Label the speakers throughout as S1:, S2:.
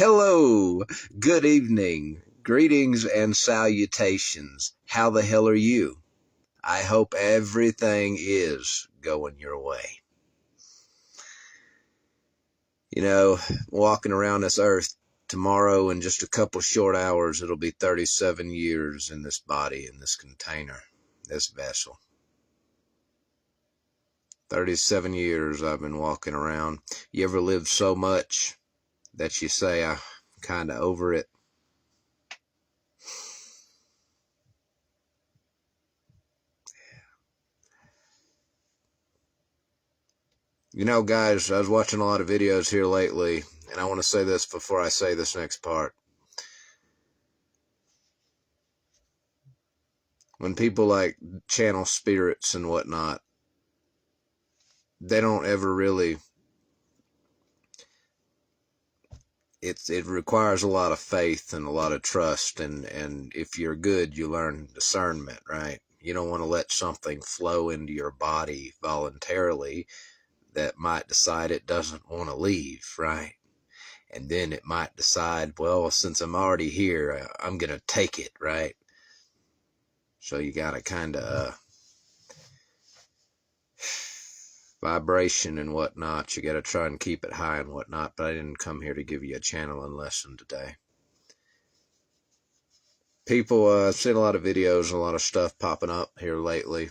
S1: Hello, good evening, greetings and salutations. How the hell are you? I hope everything is going your way. You know, walking around this earth tomorrow in just a couple short hours, it'll be 37 years in this body, in this container, this vessel. 37 years I've been walking around. You ever lived so much that you say, I'm kind of over it? You know, guys, I was watching a lot of videos here lately, and I want to say this before I say this next part. When people like channel spirits and whatnot, they don't ever really, it requires a lot of faith and a lot of trust, and if you're good, you learn discernment, right? You don't want to let something flow into your body voluntarily that might decide it doesn't want to leave, right? And then it might decide, well, since I'm already here, I'm going to take it, right? So you got to kind of vibration and whatnot. You got to try and keep it high and whatnot. But I didn't come here to give you a channeling lesson today. People, I've seen a lot of videos, a lot of stuff popping up here lately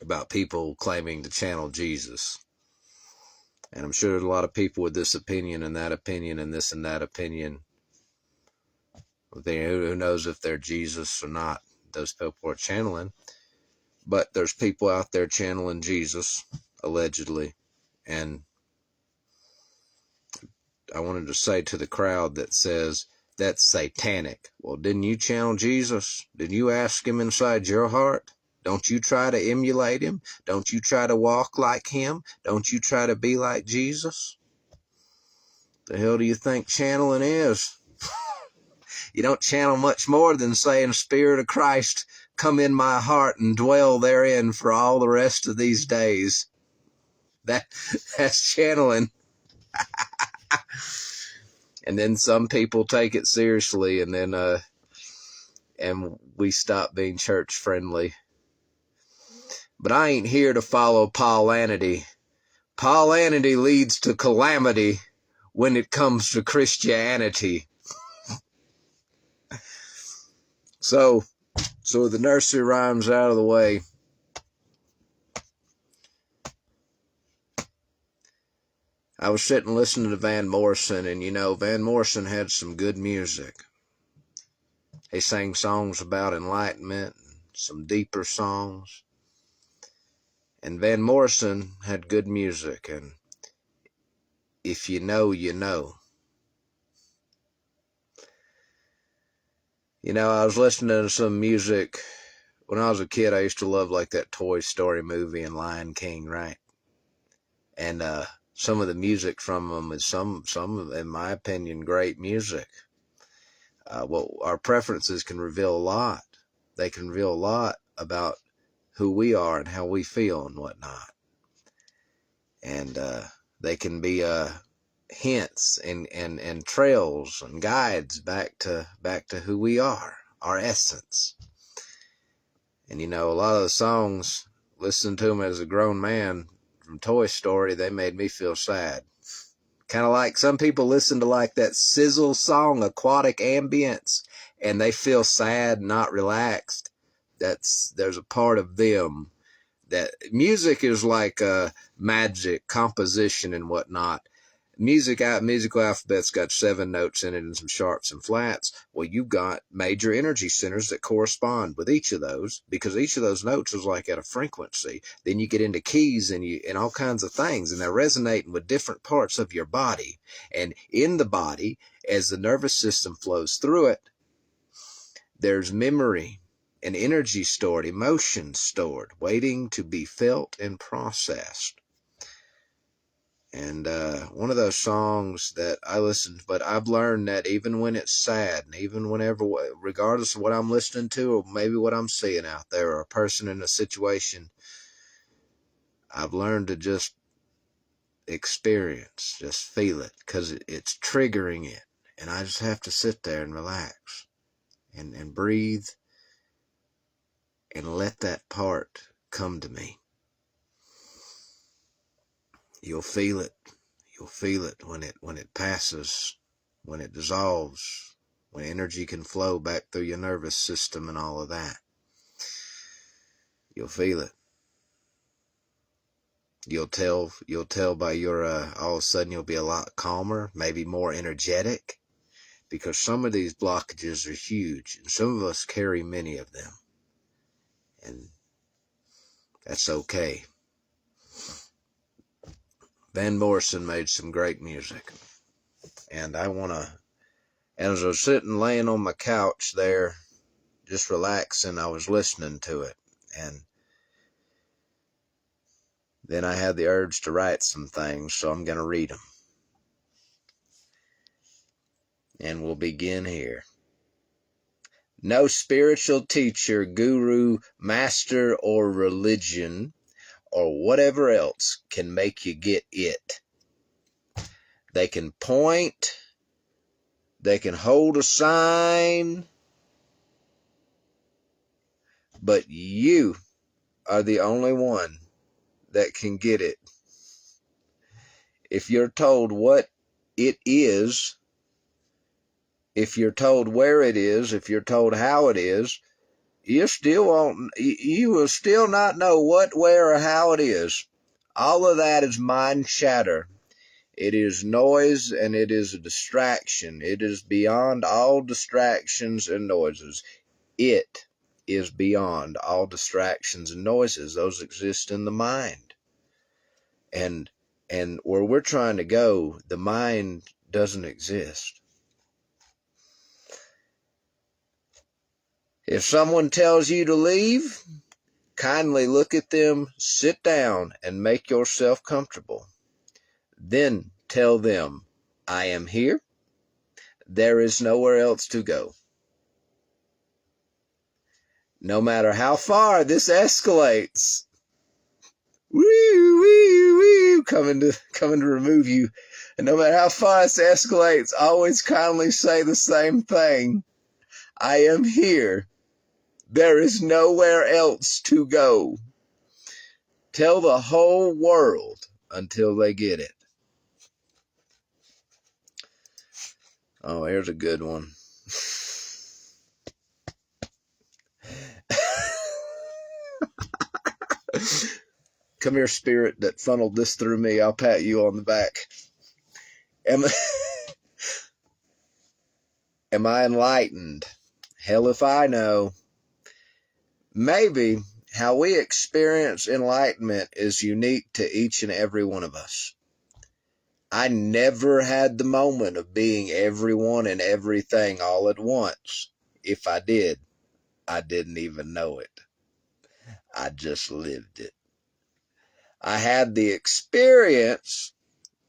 S1: about people claiming to channel Jesus. And I'm sure there's a lot of people with this opinion and that opinion and this and that opinion. Who knows if they're Jesus or not? Those people are channeling. But there's people out there channeling Jesus, allegedly. And I wanted to say to the crowd that says, that's satanic. Well, didn't you channel Jesus? Didn't you ask him inside your heart? Don't you try to emulate him? Don't you try to walk like him? Don't you try to be like Jesus? The hell do you think channeling is? You don't channel much more than saying, Spirit of Christ, come in my heart and dwell therein for all the rest of these days. That's channeling. And then some people take it seriously, and then and we stop being church friendly. But I ain't here to follow Paulanity. Paulanity leads to calamity when it comes to Christianity. So the nursery rhymes out of the way. I was sitting listening to Van Morrison, and you know, Van Morrison had some good music. He sang songs about enlightenment, some deeper songs. And Van Morrison had good music, and if you know, you know. You know, I was listening to some music. When I was a kid, I used to love like that Toy Story movie and Lion King, right? And some of the music from them is some, in my opinion, great music. Well, our preferences can reveal a lot. They can reveal a lot about who we are and how we feel and whatnot. And they can be hints and trails and guides back to who we are, our essence. And you know, a lot of the songs, listening to them as a grown man from Toy Story, they made me feel sad. Kind of like some people listen to like that Sizzle song, Aquatic Ambience, and they feel sad, not relaxed. There's a part of them that music is like magic, composition and whatnot. Musical alphabet's got 7 notes in it and some sharps and flats. Well, you've got major energy centers that correspond with each of those, because each of those notes is like at a frequency. Then you get into keys and all kinds of things, and they're resonating with different parts of your body. And in the body, as the nervous system flows through it, there's memory and energy stored, emotions stored, waiting to be felt and processed. And one of those songs that I listen to, but I've learned that even when it's sad, and even whenever, regardless of what I'm listening to, or maybe what I'm seeing out there, or a person in a situation, I've learned to just experience. Just feel it, because it's triggering it. And I just have to sit there and relax and breathe and let that part come to me. You'll feel it. You'll feel it when it passes, when it dissolves, when energy can flow back through your nervous system and all of that. You'll feel it. You'll tell by your, all of a sudden you'll be a lot calmer, maybe more energetic, because some of these blockages are huge, and some of us carry many of them. And that's okay. Van Morrison made some great music. And as I was sitting laying on my couch there, just relaxing, I was listening to it. And then I had the urge to write some things, so I'm going to read them. And we'll begin here. No spiritual teacher, guru, master, or religion, or whatever else can make you get it. They can point, they can hold a sign, but you are the only one that can get it. If you're told what it is, if you're told where it is, if you're told how it is, you will still not know what, where, or how it is. All of that is mind chatter. It is noise, and it is a distraction. It is beyond all distractions and noises. It is beyond all distractions and noises. Those exist in the mind. And where we're trying to go, the mind doesn't exist. If someone tells you to leave, kindly look at them, sit down, and make yourself comfortable. Then tell them, I am here. There is nowhere else to go. No matter how far this escalates, woo, woo, woo, coming to remove you. And no matter how far this escalates, always kindly say the same thing. I am here. There is nowhere else to go. Tell the whole world until they get it. Oh, here's a good one. Come here, spirit that funneled this through me. I'll pat you on the back. Am I enlightened? Hell if I know. Maybe how we experience enlightenment is unique to each and every one of us. I never had the moment of being everyone and everything all at once. If I did, I didn't even know it. I just lived it. I had the experience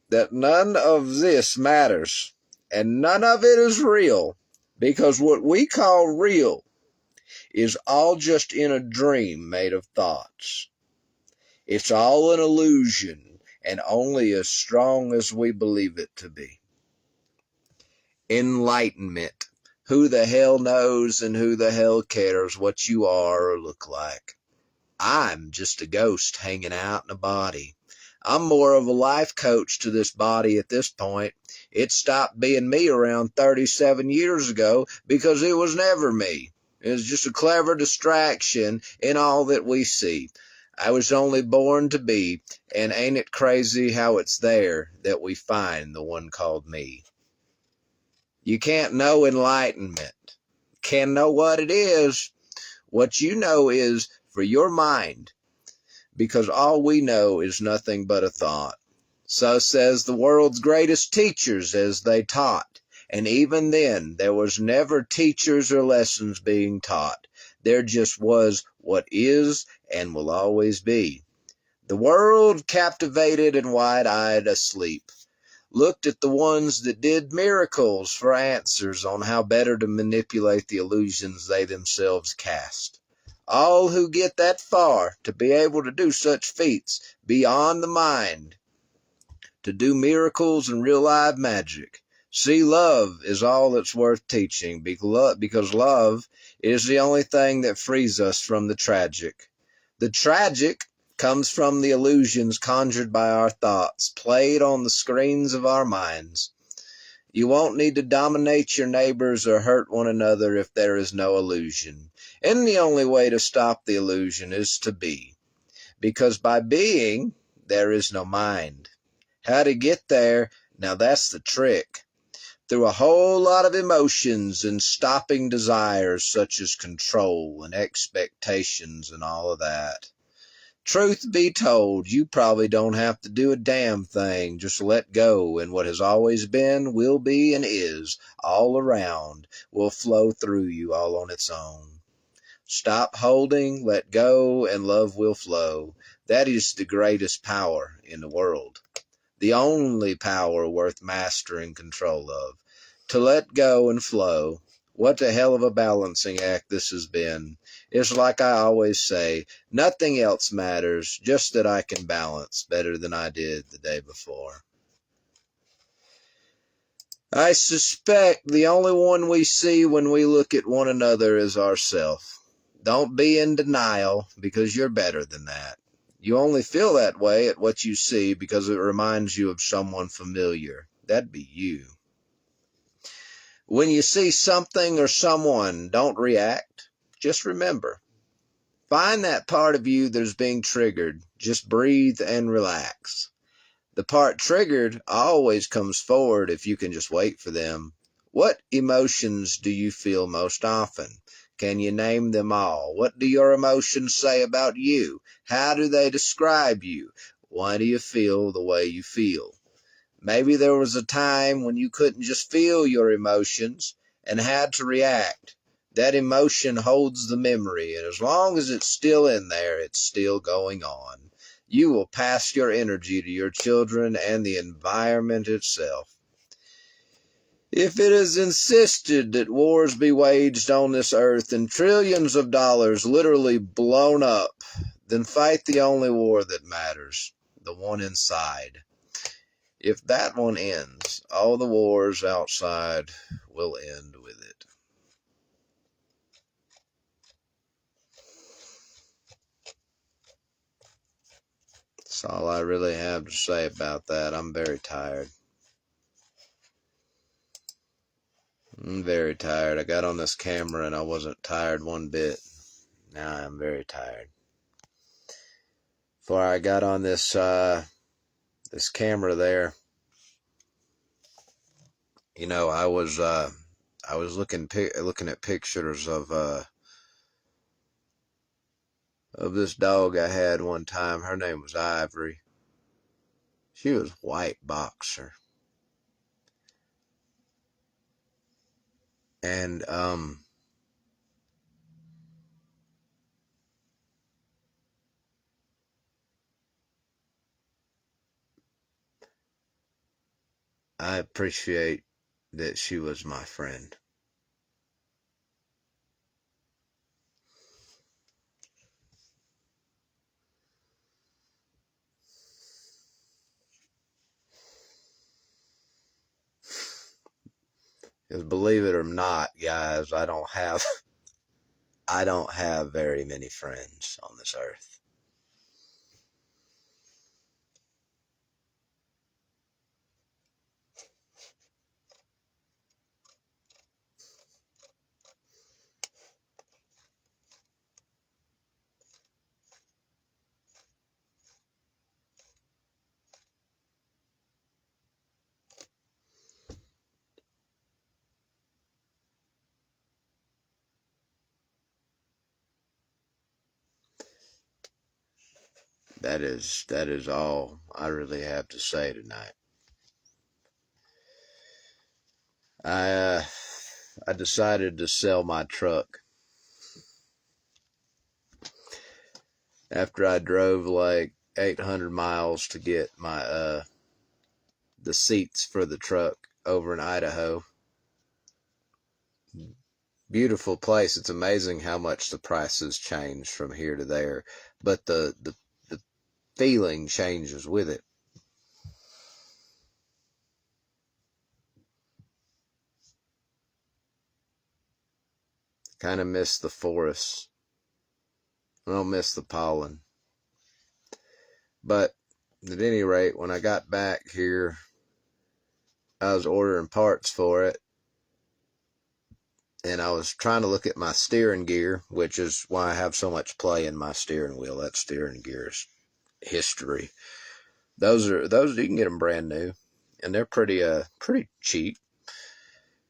S1: that none of this matters and none of it is real, because what we call real is all just in a dream made of thoughts. It's all an illusion and only as strong as we believe it to be. Enlightenment. Who the hell knows and who the hell cares what you are or look like? I'm just a ghost hanging out in a body. I'm more of a life coach to this body at this point. It stopped being me around 37 years ago because it was never me. It was just a clever distraction in all that we see. I was only born to be, and ain't it crazy how it's there that we find the one called me? You can't know enlightenment. Can't know what it is. What you know is for your mind, because all we know is nothing but a thought. So says the world's greatest teachers as they taught. And even then, there was never teachers or lessons being taught. There just was what is and will always be. The world, captivated and wide-eyed asleep, looked at the ones that did miracles for answers on how better to manipulate the illusions they themselves cast. All who get that far to be able to do such feats beyond the mind to do miracles and real live magic. See, love is all that's worth teaching, because love is the only thing that frees us from the tragic. The tragic comes from the illusions conjured by our thoughts, played on the screens of our minds. You won't need to dominate your neighbors or hurt one another if there is no illusion. And the only way to stop the illusion is to be. Because by being, there is no mind. How to get there? Now that's the trick. Through a whole lot of emotions and stopping desires such as control and expectations and all of that. Truth be told, you probably don't have to do a damn thing. Just let go, and what has always been, will be, and is all around will flow through you all on its own. Stop holding, let go, and love will flow. That is the greatest power in the world. The only power worth mastering control of. To let go and flow. What the hell of a balancing act this has been. It's like I always say, nothing else matters, just that I can balance better than I did the day before. I suspect the only one we see when we look at one another is ourself. Don't be in denial, because you're better than that. You only feel that way at what you see because it reminds you of someone familiar. That'd be you. When you see something or someone, don't react. Just remember. Find that part of you that is being triggered. Just breathe and relax. The part triggered always comes forward if you can just wait for them. What emotions do you feel most often? Can you name them all? What do your emotions say about you? How do they describe you? Why do you feel the way you feel? Maybe there was a time when you couldn't just feel your emotions and had to react. That emotion holds the memory, and as long as it's still in there, it's still going on. You will pass your energy to your children and the environment itself. If it is insisted that wars be waged on this earth and trillions of dollars literally blown up, then fight the only war that matters, the one inside. If that one ends, all the wars outside will end with it. That's all I really have to say about that. I'm very tired. I'm very tired. I got on this camera and I wasn't tired one bit. Now I'm very tired. Before I got on this camera there, you know, I was looking at pictures of this dog I had one time. Her name was Ivory. She was white boxer. And I appreciate that she was my friend. Because believe it or not, guys, I don't have very many friends on this earth. That is all I really have to say tonight. I decided to sell my truck after I drove like 800 miles to get my the seats for the truck over in Idaho. Beautiful place. It's amazing how much the prices change from here to there, but the feeling changes with it. Kind of miss the forests. I don't miss the pollen. But at any rate, when I got back here, I was ordering parts for it. And I was trying to look at my steering gear, which is why I have so much play in my steering wheel. That steering gear is history. Those you can get them brand new, and they're pretty cheap.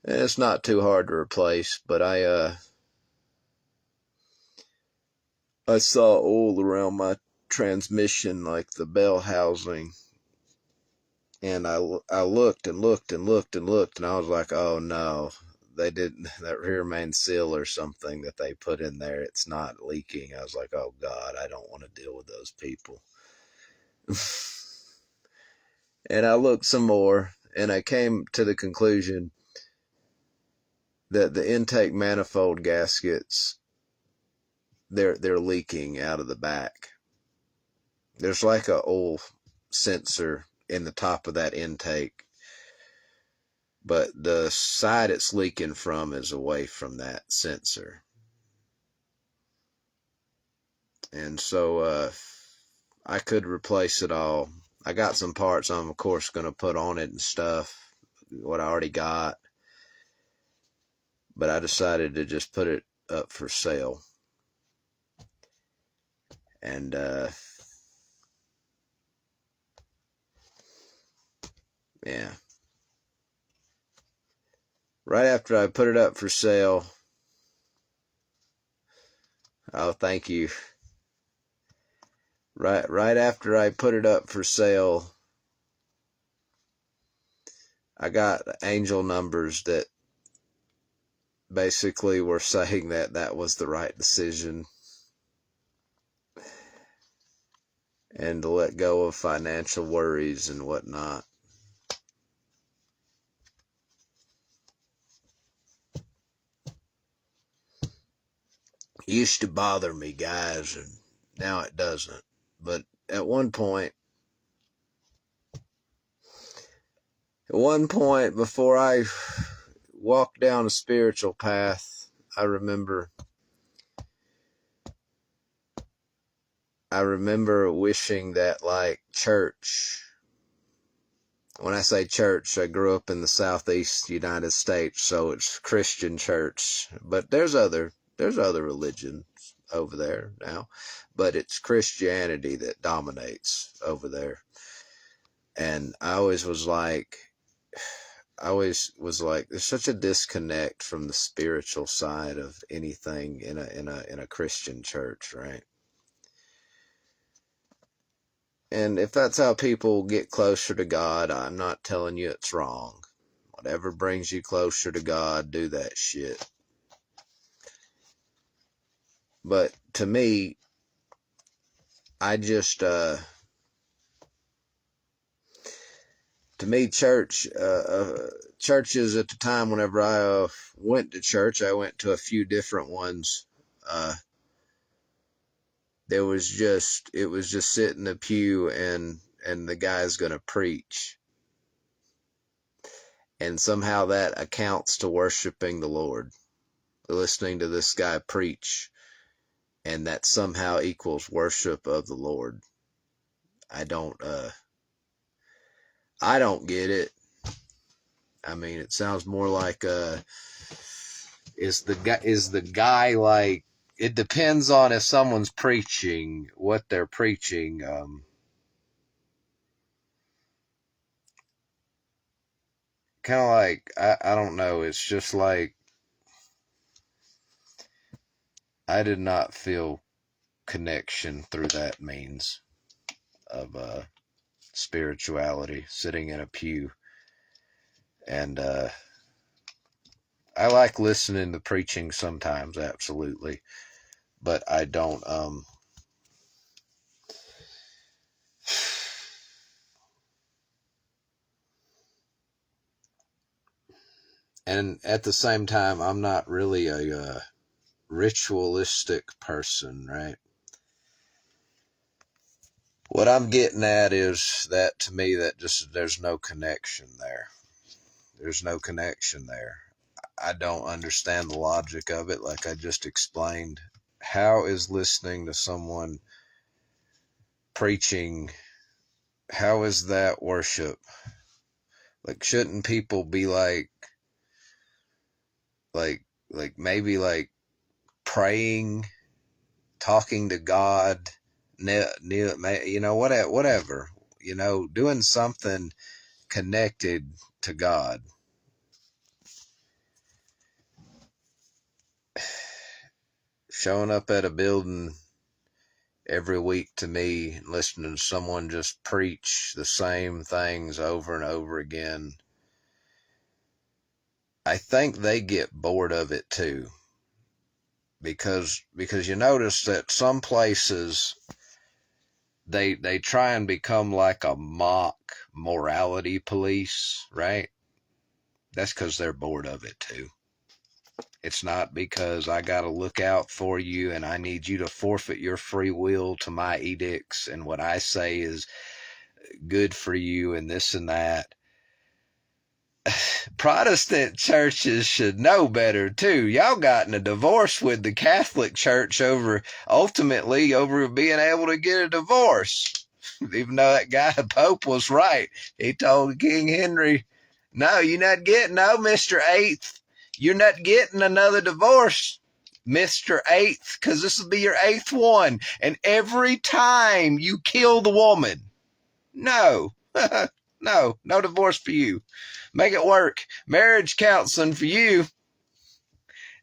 S1: And it's not too hard to replace. But I saw oil around my transmission, like the bell housing, and I looked and looked and looked and looked, and I was like, oh no, they didn't, that rear main seal or something that they put in there, it's not leaking. I was like, oh God, I don't want to deal with those people. And I looked some more, and I came to the conclusion that the intake manifold gaskets, they're leaking out of the back. There's like a oil sensor in the top of that intake, but the side it's leaking from is away from that sensor. And so I could replace it all. I got some parts I'm, of course, going to put on it and stuff, what I already got. But I decided to just put it up for sale. And yeah. Right after I put it up for sale, oh, thank you. Right after I put it up for sale, I got angel numbers that basically were saying that that was the right decision, and to let go of financial worries and whatnot. It used to bother me, guys, and now it doesn't. But at one point before I walked down a spiritual path, I remember wishing that, like, church. When I say church, I grew up in the southeast United States, so it's Christian church. But there's other religions over there now, but it's Christianity that dominates over there. And I always was like, there's such a disconnect from the spiritual side of anything in a Christian church, right? And if that's how people get closer to God, I'm not telling you it's wrong. Whatever brings you closer to God, do that shit. But to me, I just, churches at the time, whenever I went to church, I went to a few different ones. It was just sit in the pew and the guy's going to preach. And somehow that accounts to worshiping the Lord. Listening to this guy preach. And that somehow equals worship of the Lord. I don't get it. I mean, it sounds more like is the guy like, it depends on if someone's preaching, what they're preaching. Kind of like, I don't know. It's just like, I did not feel connection through that means of spirituality, sitting in a pew. And I like listening to preaching sometimes, absolutely. But I don't, and at the same time, I'm not really a ritualistic person, right? What I'm getting at is that, to me, that just, there's no connection there. There's no connection there. I don't understand the logic of it, like I just explained. How is listening to someone preaching, how is that worship? Like, shouldn't people be like, maybe like praying, talking to God, you know, whatever, you know, doing something connected to God? Showing up at a building every week to me and listening to someone just preach the same things over and over again, I think they get bored of it too. Because you notice that some places they try and become like a mock morality police, right? That's because they're bored of it too. It's not because I got to look out for you and I need you to forfeit your free will to my edicts and what I say is good for you and this and that. Protestant churches should know better too. Y'all got in a divorce with the Catholic Church ultimately over being able to get a divorce. Even though that guy, the Pope, was right. He told King Henry, no, you're not getting, no, Mr. Eighth, you're not getting another divorce, Mr. Eighth, because this will be your eighth one. And every time you kill the woman, no, no divorce for you. Make it work. Marriage counseling for you.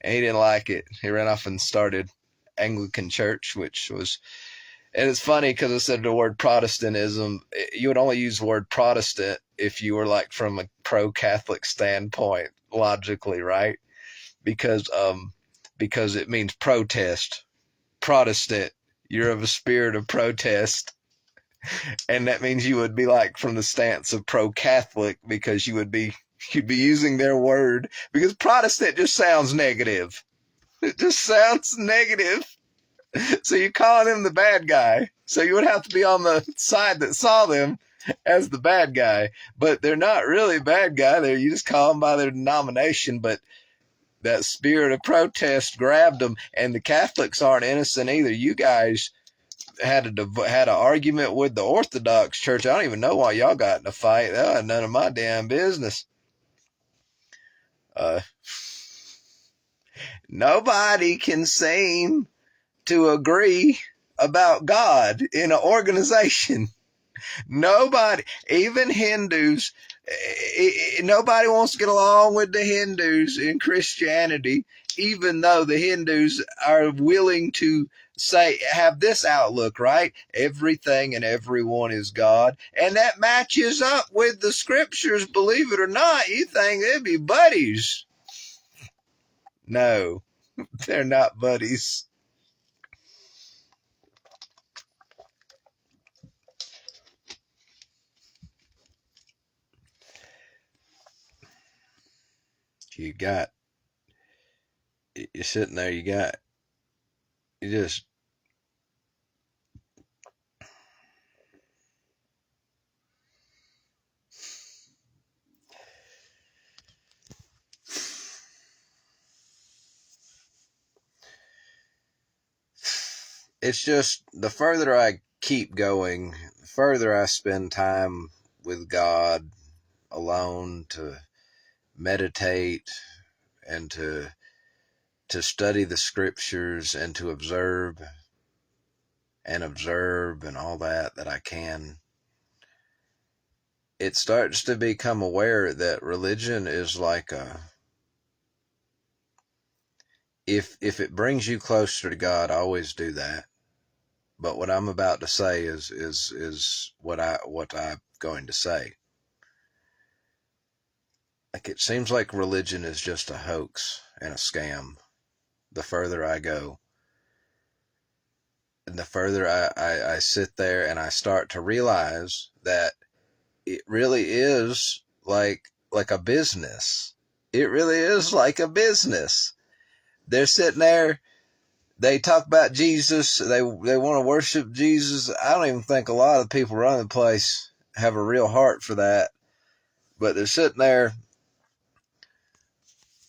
S1: And he didn't like it. He ran off and started Anglican Church, which was, and it's funny because I said the word Protestantism. You would only use the word Protestant if you were like from a pro-Catholic standpoint, logically, right? Because it means protest. Protestant. You're of a spirit of protest. And that means you would be like from the stance of pro-Catholic because you'd be using their word, because Protestant just sounds negative. It just sounds negative. So you're calling him the bad guy. So you would have to be on the side that saw them as the bad guy. But they're not really a bad guy. You just call them by their denomination. But that spirit of protest grabbed them. And the Catholics aren't innocent either. You guys had an argument with the Orthodox Church. I don't even know why y'all got in a fight. That was none of my damn business. Nobody can seem to agree about God in an organization. Nobody, even Hindus, nobody wants to get along with the Hindus in Christianity, even though the Hindus are willing to have this outlook, right? Everything and everyone is God. And that matches up with the scriptures, believe it or not. You think they'd be buddies. No, they're not buddies. You're sitting there, you just, it's just, the further I keep going, the further I spend time with God alone to meditate and to study the scriptures and to observe and all that I can, it starts to become aware that religion is like if it brings you closer to God, always do that. But what I'm about to say is what I'm going to say. Like, it seems like religion is just a hoax and a scam. The further I go, and the further I sit there and I start to realize that it really is like a business. It really is like a business. They're sitting there, they talk about Jesus, they want to worship Jesus. I don't even think a lot of the people running the place have a real heart for that. But they're sitting there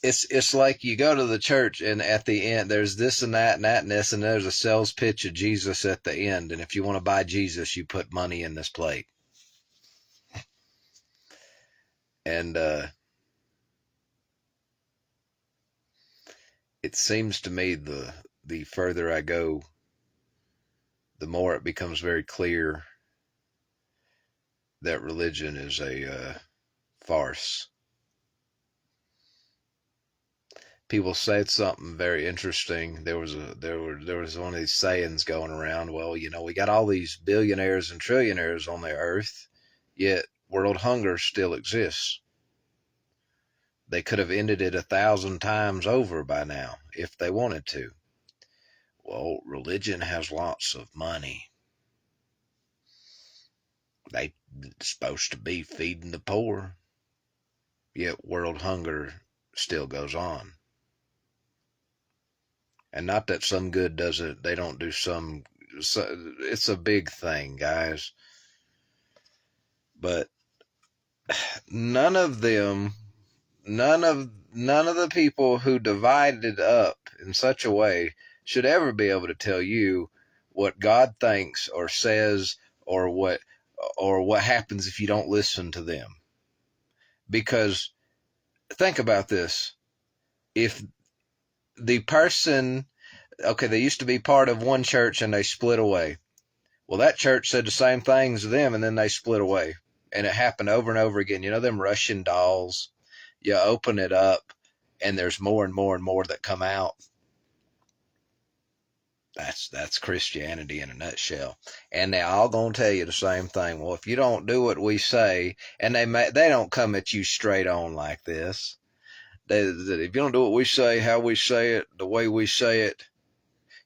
S1: it's like you go to the church and at the end there's this and that and that and this, and there's a sales pitch of Jesus at the end, and if you want to buy Jesus, you put money in this plate. And it seems to me the further I go, the more it becomes very clear that religion is a farce. People said something very interesting. There was one of these sayings going around. Well, we got all these billionaires and trillionaires on the earth, yet world hunger still exists. They could have ended it 1,000 times over by now if they wanted to. Well, religion has lots of money. They're supposed to be feeding the poor, yet world hunger still goes on. And not that some good doesn't, they don't do some, it's a big thing, guys. But none of them, none of the people who divided up in such a way should ever be able to tell you what God thinks or says, or what happens if you don't listen to them. Because think about this. If the person, okay, they used to be part of one church and they split away. Well, that church said the same things to them and then they split away. And it happened over and over again. You know them Russian dolls? You open it up and there's more and more and more that come out. That's Christianity in a nutshell. And they're all going to tell you the same thing. Well, if you don't do what we say, and they don't come at you straight on like this. If you don't do what we say, how we say it, the way we say it,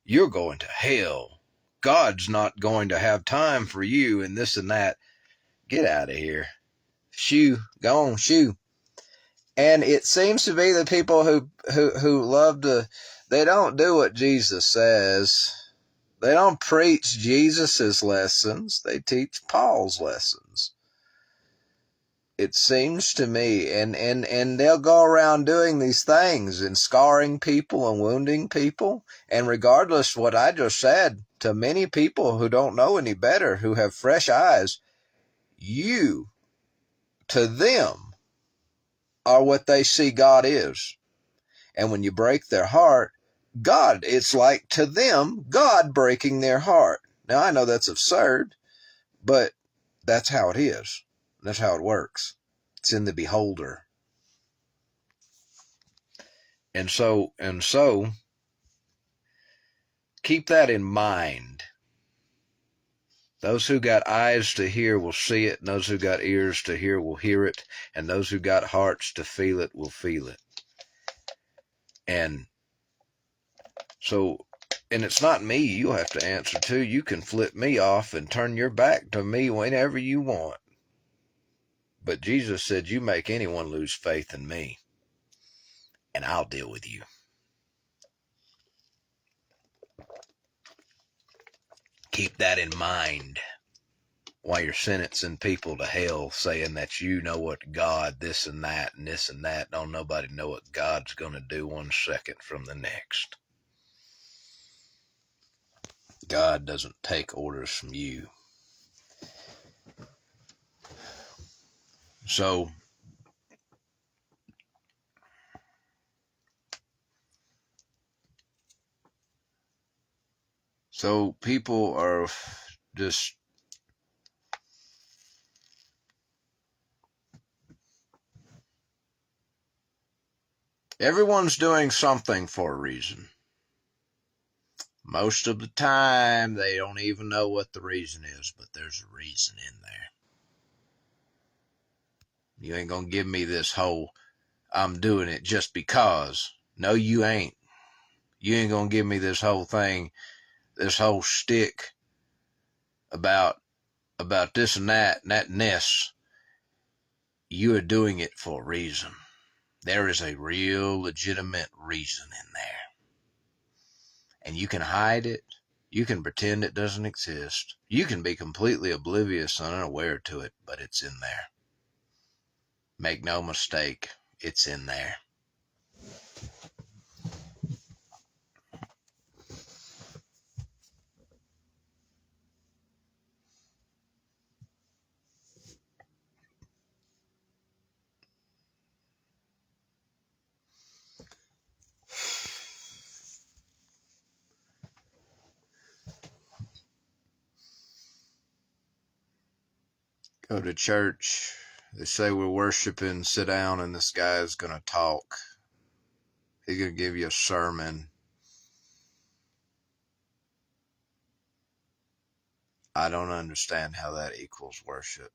S1: you're going to hell. God's not going to have time for you and this and that. Get out of here. Shoo. Go on, shoo. And it seems to be the people who love to, they don't do what Jesus says. They don't preach Jesus's lessons. They teach Paul's lessons. It seems to me, and they'll go around doing these things and scarring people and wounding people. And regardless of what I just said, to many people who don't know any better, who have fresh eyes, you, to them, are what they see God is. And when you break their heart, God, it's like to them, God breaking their heart. Now, I know that's absurd, but that's how it is. That's how it works. It's in the beholder. And so, keep that in mind. Those who got eyes to hear will see it, and those who got ears to hear will hear it, and those who got hearts to feel it will feel it. And so, and it's not me you'll have to answer to. You can flip me off and turn your back to me whenever you want. But Jesus said, you make anyone lose faith in me, and I'll deal with you. Keep that in mind while you're sentencing people to hell, saying that you know what God, this and that, and this and that. Don't nobody know what God's going to do 1 second from the next. God doesn't take orders from you. So people are just, everyone's doing something for a reason. Most of the time, they don't even know what the reason is, but there's a reason in there. You ain't gonna give me this whole, I'm doing it just because. No, you ain't. You ain't gonna give me this whole thing, this whole shtick about this and that and this. You are doing it for a reason. There is a real legitimate reason in there. And you can hide it. You can pretend it doesn't exist. You can be completely oblivious and unaware to it, but it's in there. Make no mistake, it's in there. Go to church. They say we're worshiping, sit down, and this guy is going to talk. He's going to give you a sermon. I don't understand how that equals worship.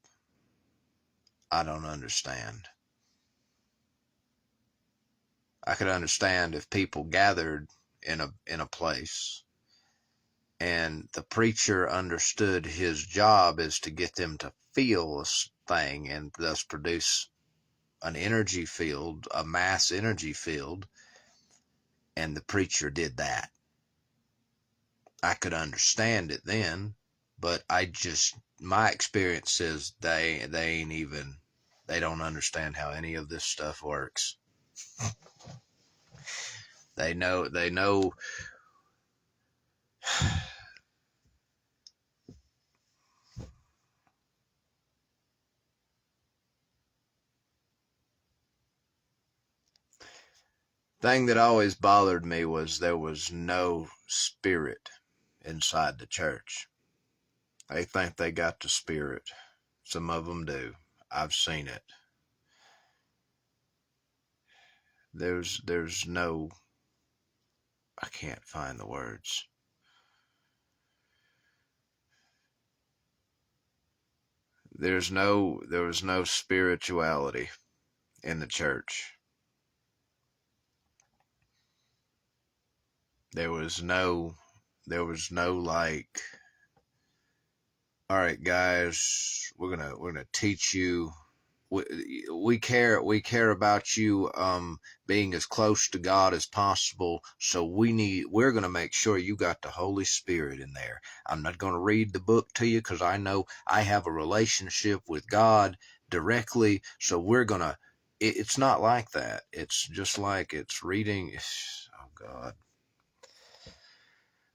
S1: I don't understand. I could understand if people gathered in a place and the preacher understood his job is to get them to feel this thing and thus produce an energy field, a mass energy field, and the preacher did that. I could understand it then, but my experience is they don't understand how any of this stuff works. They know. Thing that always bothered me was there was no spirit inside the church. They think they got the spirit. Some of them do. I've seen it. There's no, I can't find the words. There was no spirituality in the church. There was no like, all right, guys, we're gonna teach you. We care about you being as close to God as possible. So we're gonna make sure you got the Holy Spirit in there. I'm not gonna read the book to you because I know I have a relationship with God directly. So we're gonna. It's not like that. It's just like it's reading. Oh God.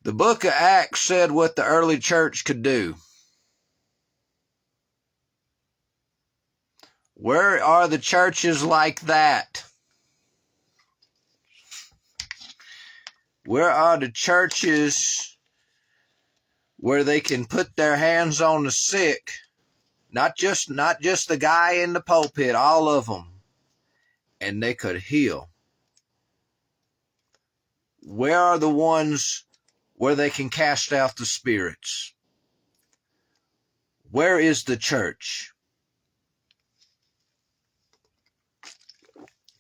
S1: The book of Acts said what the early church could do. Where are the churches like that? Where are the churches where they can put their hands on the sick? Not just the guy in the pulpit, all of them. And they could heal. Where are the ones where they can cast out the spirits? Where is the church?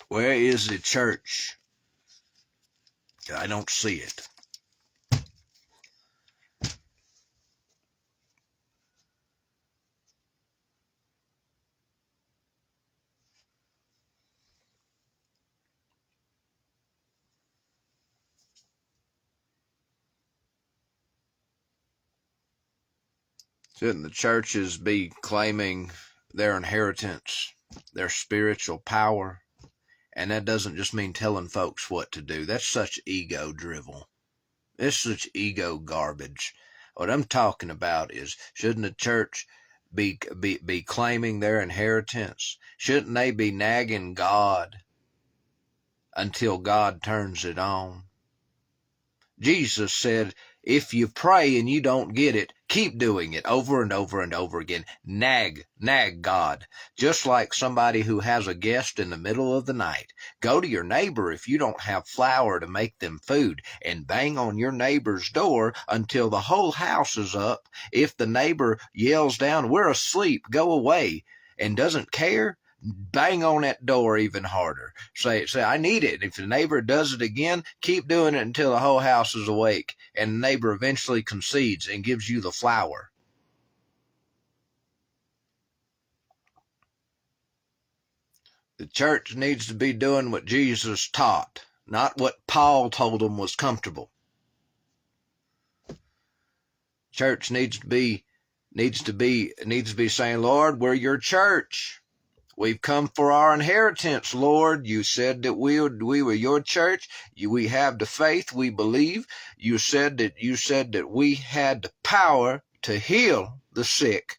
S1: Where is the church? I don't see it. Shouldn't the churches be claiming their inheritance, their spiritual power? And that doesn't just mean telling folks what to do. That's such ego drivel. It's such ego garbage. What I'm talking about is, shouldn't the church be claiming their inheritance? Shouldn't they be nagging God until God turns it on? Jesus said, if you pray and you don't get it, keep doing it over and over and over again. Nag God. Just like somebody who has a guest in the middle of the night. Go to your neighbor if you don't have flour to make them food and bang on your neighbor's door until the whole house is up. If the neighbor yells down, we're asleep, go away, and doesn't care, bang on that door even harder. Say, I need it. If the neighbor does it again, keep doing it until the whole house is awake and the neighbor eventually concedes and gives you the flour. The church needs to be doing what Jesus taught, not what Paul told them was comfortable. Church needs to be saying, Lord, we're your church. We've come for our inheritance, Lord. You said that we were your church. We have the faith. We believe. You said that we had the power to heal the sick,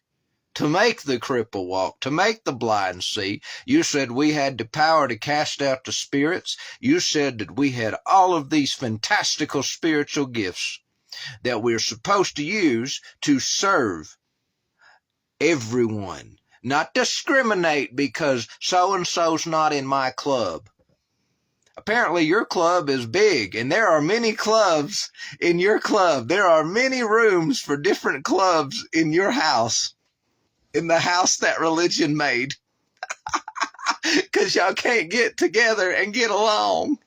S1: to make the cripple walk, to make the blind see. You said we had the power to cast out the spirits. You said that we had all of these fantastical spiritual gifts that we're supposed to use to serve everyone. not discriminate because so-and-so's not in my club. Apparently your club is big, and there are many clubs in your club. There are many rooms for different clubs in your house, in the house that religion made, because y'all can't get together and get along.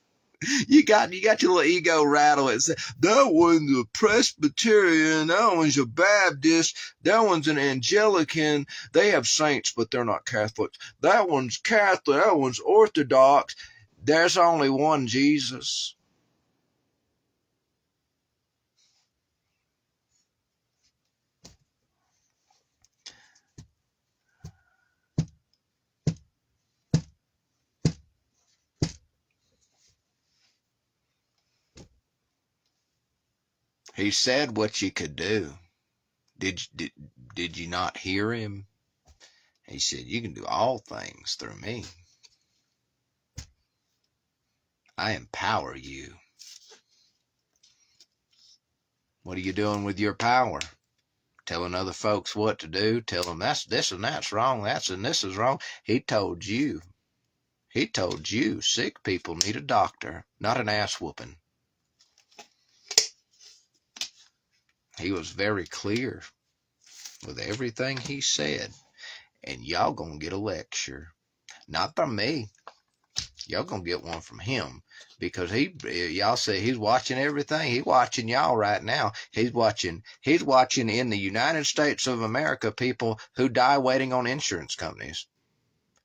S1: You got your little ego rattle. It says, that one's a Presbyterian, that one's a Baptist, that one's an Anglican. They have saints, but they're not Catholics. That one's Catholic, that one's Orthodox. There's only one Jesus. He said what you could do. Did you not hear him? He said, you can do all things through me. I empower you. What are you doing with your power? Telling other folks what to do, tell them that's this and that's wrong, that's and this is wrong. He told you, sick people need a doctor, not an ass whooping. He was very clear with everything he said, and y'all gonna get a lecture. Not from me. Y'all gonna get one from him, because y'all say he's watching everything. He's watching y'all right now. He's watching in the United States of America people who die waiting on insurance companies.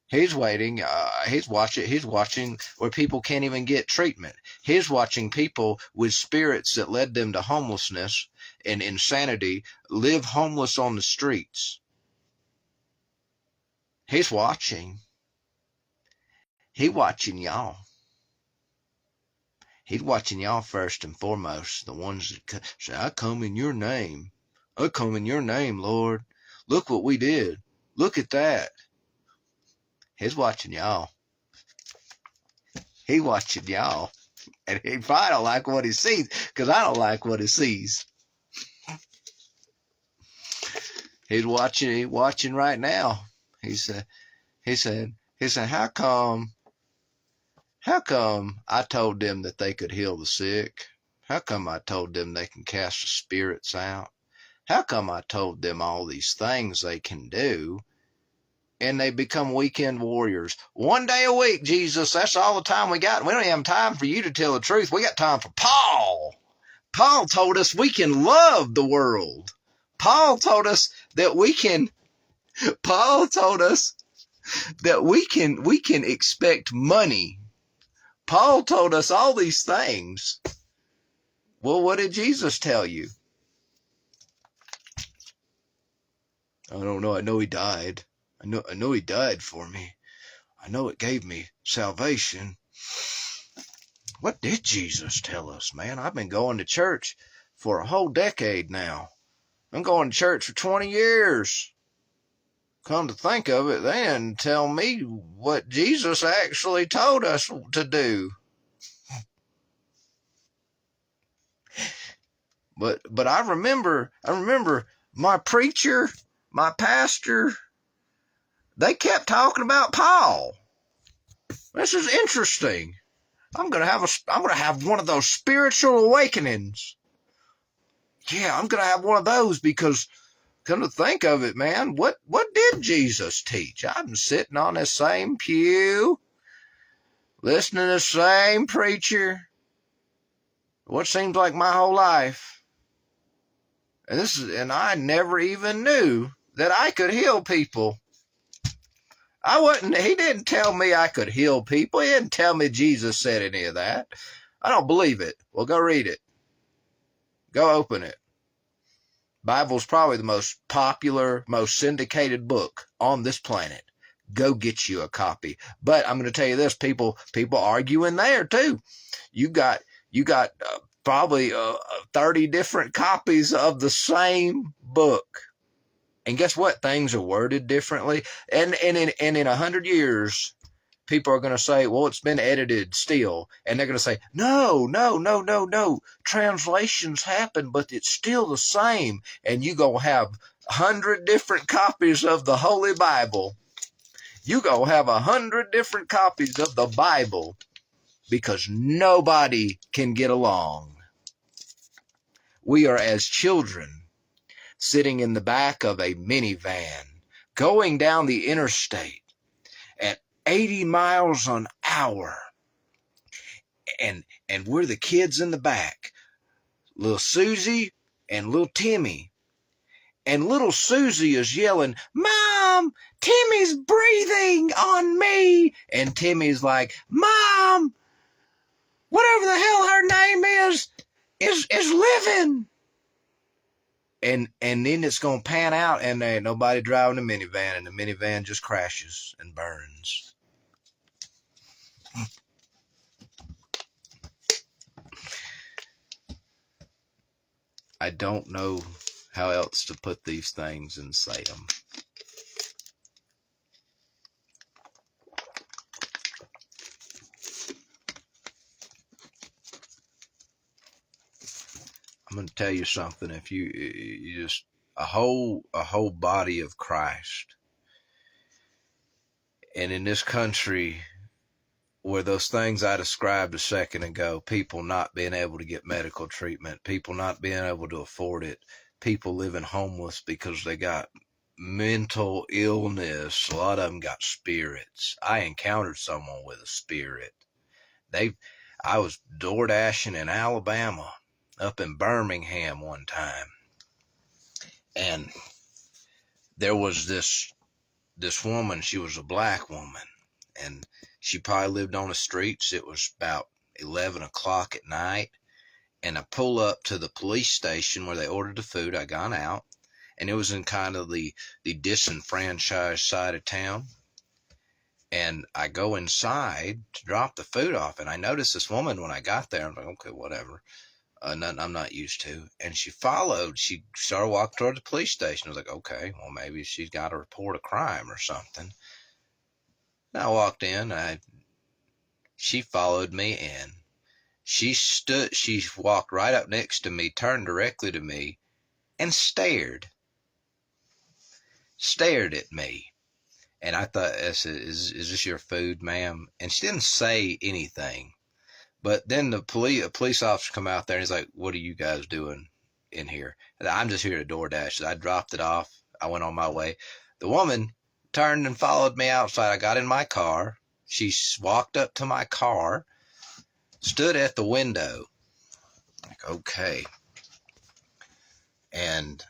S1: He's waiting. He's watching where people can't even get treatment. He's watching people with spirits that led them to homelessness and insanity live homeless on the streets. He's watching. He's watching y'all. He's watching y'all first and foremost, the ones that say, I come in your name. I come in your name, Lord. Look what we did. Look at that. He's watching y'all. He's watching y'all. And he probably don't like what he sees, because I don't like what he sees. He's watching right now. He said, how come I told them that they could heal the sick? How come I told them they can cast the spirits out? How come I told them all these things they can do, and they become weekend warriors? One day a week, Jesus, that's all the time we got. We don't have time for you to tell the truth. We got time for Paul. Paul told us we can love the world. Paul told us that we can expect money. Paul told us all these things. Well, what did Jesus tell you? I don't know. I know he died. I know he died for me. I know it gave me salvation. What did Jesus tell us, man? I've been going to church for a whole decade now. I'm going to church for 20 years. Come to think of it, they didn't tell me what Jesus actually told us to do. But I remember my preacher, my pastor, they kept talking about Paul. This is interesting. I'm gonna have one of those spiritual awakenings. Yeah, I'm gonna have one of those, because come to think of it, man, what did Jesus teach? I'm sitting on the same pew, listening to the same preacher, what seems like my whole life. And I never even knew that I could heal people. He didn't tell me I could heal people. He didn't tell me Jesus said any of that. I don't believe it. Well, go read it. Go open it. Bible's probably the most popular, most syndicated book on this planet. Go get you a copy. But I'm going to tell you this, people argue in there too. You got probably 30 different copies of the same book. And guess what? Things are worded differently. And in 100 years, people are going to say, well, it's been edited still. And they're going to say, no. Translations happen, but it's still the same. And you going to have 100 different copies of the Holy Bible. You gonna have 100 different copies of the Bible because nobody can get along. We are as children sitting in the back of a minivan going down the interstate at 80 miles an hour. And we're the kids in the back, little Susie and little Timmy. And little Susie is yelling, "Mom, Timmy's breathing on me." And Timmy's like, "Mom, whatever the hell her name is living." And then it's going to pan out and there ain't nobody driving the minivan, and the minivan just crashes and burns. I don't know how else to put these things and say them. I'm going to tell you something. If you just a whole body of Christ, and in this country where those things I described a second ago, people not being able to get medical treatment, people not being able to afford it, people living homeless because they got mental illness, a lot of them got spirits. I encountered someone with a spirit. I was door dashing in Alabama, up in Birmingham one time, and there was this woman. She was a black woman, and she probably lived on the streets. It was about 11 o'clock at night, and I pull up to the police station where they ordered the food. I gone out, and it was in kind of the disenfranchised side of town. And I go inside to drop the food off, and I noticed this woman when I got there. I'm like, okay, whatever. Nothing I'm not used to. And she started walking toward the police station. I was like, okay, well, maybe she's got to report a crime or something. And I walked in, she followed me in. She walked right up next to me, turned directly to me, and stared at me. And I thought, is this your food, ma'am? And she didn't say anything. But then a police officer come out there and he's like, "What are you guys doing in here?" And I'm just here to DoorDash. I dropped it off. I went on my way. The woman turned and followed me outside. I got in my car. She walked up to my car, stood at the window. Like, okay. And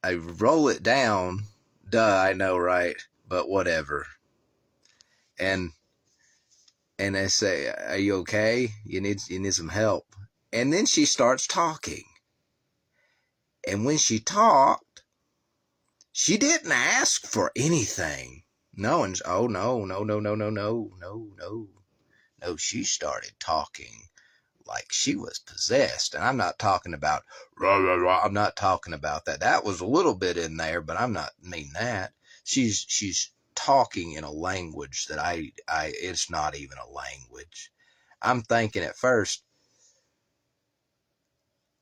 S1: I roll it down. Duh, I know, right? But whatever. And I say, "Are you okay? You need some help." And then she starts talking. And when she talked, she didn't ask for anything. No, and oh no. No, she started talking like she was possessed. And I'm not talking about rah, rah, rah. I'm not talking about that. That was a little bit in there, but I'm not mean that. She's talking in a language that it's not even a language. I'm thinking at first,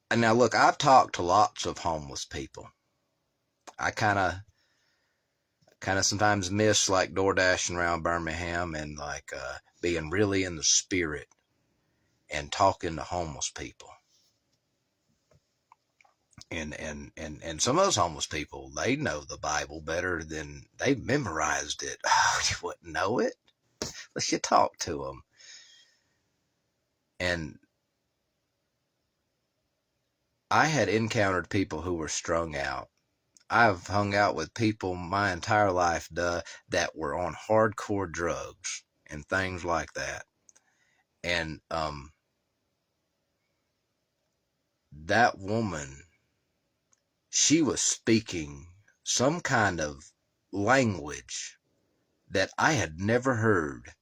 S1: and now look, I've talked to lots of homeless people. I kind of sometimes miss like door dashing around Birmingham and like being really in the spirit and talking to homeless people. And some of those homeless people, they know the Bible better than they've memorized it. Oh, you wouldn't know it unless you talk to them. And I had encountered people who were strung out. I've hung out with people my entire life, that were on hardcore drugs and things like that. And that woman, she was speaking some kind of language that I had never heard,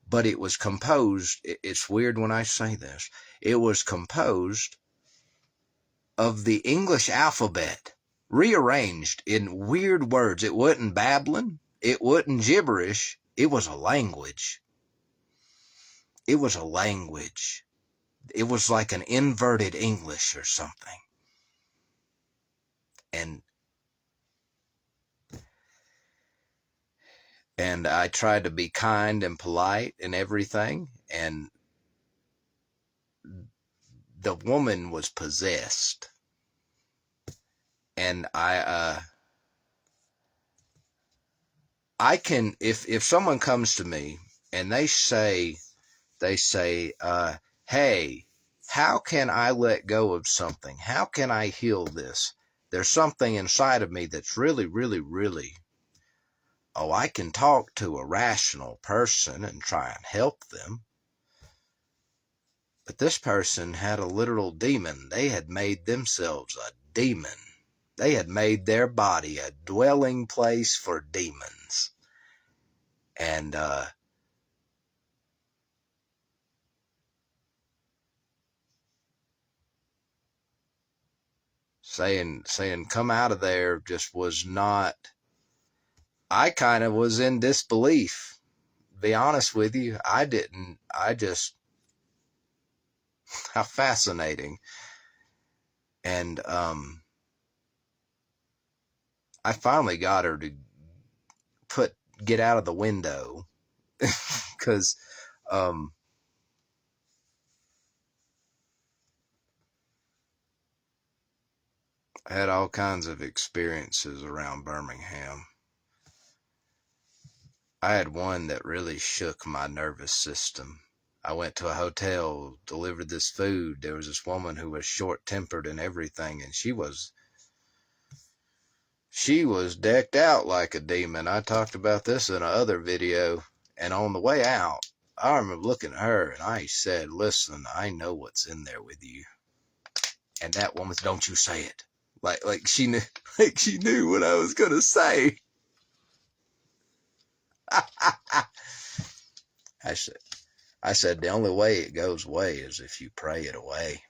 S1: but it was composed. It's weird when I say this. It was composed of the English alphabet, rearranged in weird words. It wasn't babbling. It wasn't gibberish. It was a language. It was a language it was like an inverted English or something. And I tried to be kind and polite and everything, and the woman was possessed. And I can, if someone comes to me and they say, hey, how can I let go of something? How can I heal this? There's something inside of me that's really, really, really, oh, I can talk to a rational person and try and help them. But this person had a literal demon. They had made themselves a demon. They had made their body a dwelling place for demons. And saying come out of there just was not. I kind of was in disbelief. Be honest with you, I didn't. I just, how fascinating. And I finally got her to get out of the window because I had all kinds of experiences around Birmingham. I had one that really shook my nervous system. I went to a hotel, delivered this food. There was this woman who was short-tempered and everything, and she was decked out like a demon. I talked about this in another video. And on the way out, I remember looking at her and I said, listen, I know what's in there with you. And that woman, don't you say it. Like she knew, like she knew what I was going to say. I said, the only way it goes away is if you pray it away.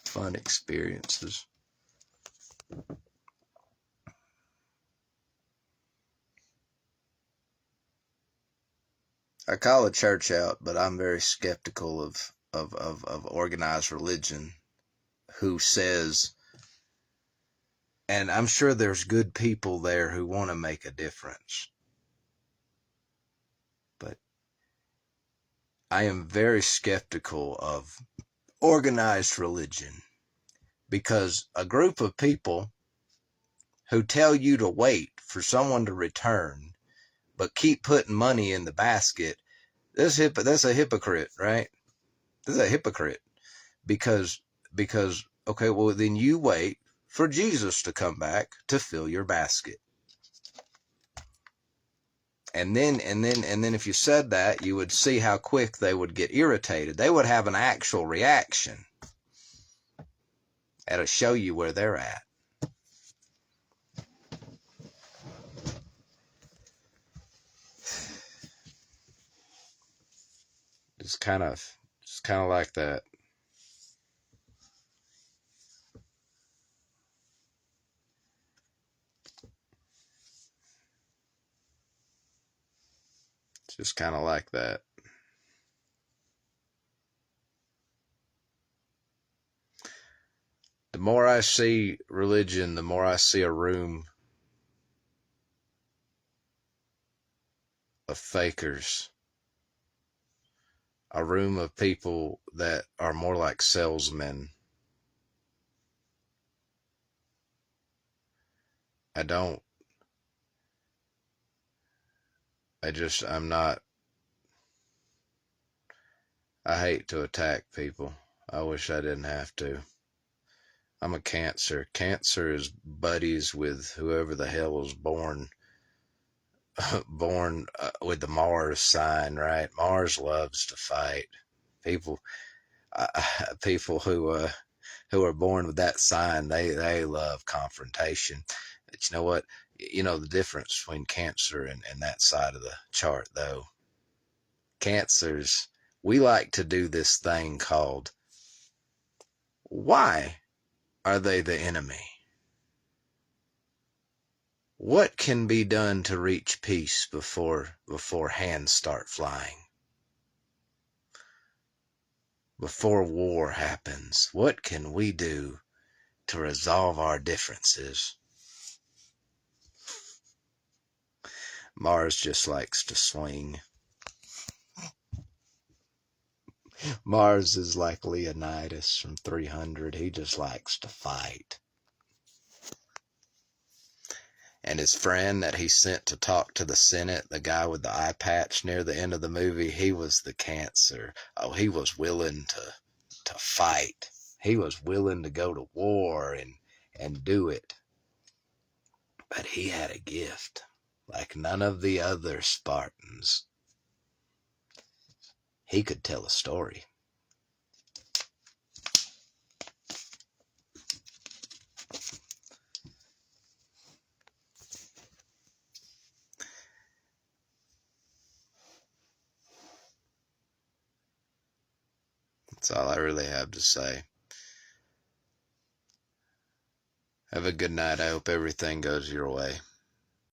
S1: Fun experiences. I call a church out, but I'm very skeptical of organized religion who says, and I'm sure there's good people there who want to make a difference, but I am very skeptical of organized religion because a group of people who tell you to wait for someone to return but keep putting money in the basket, that's a hypocrite, right? This is a hypocrite because okay, well then you wait for Jesus to come back to fill your basket. And then if you said that, you would see how quick they would get irritated. They would have an actual reaction. That'll show you where they're at. Just kind of like that. Just kind of like that. The more I see religion, the more I see a room of fakers. A room of people that are more like salesmen. I'm not, I hate to attack people. I wish I didn't have to. I'm a Cancer. Cancer is buddies with whoever the hell was born with the Mars sign, right? Mars loves to fight. People, people who are born with that sign, they love confrontation. But you know what? You know the difference between Cancer and that side of the chart, though. Cancers, we like to do this thing called, why are they the enemy? What can be done to reach peace before hands start flying? Before war happens, what can we do to resolve our differences? Mars just likes to swing. Mars is like Leonidas from 300. He just likes to fight. And his friend that he sent to talk to the Senate, the guy with the eye patch near the end of the movie, he was the cancer. Oh, he was willing to fight. He was willing to go to war and do it. But he had a gift, like none of the other Spartans. He could tell a story. That's all I really have to say. Have a good night. I hope everything goes your way.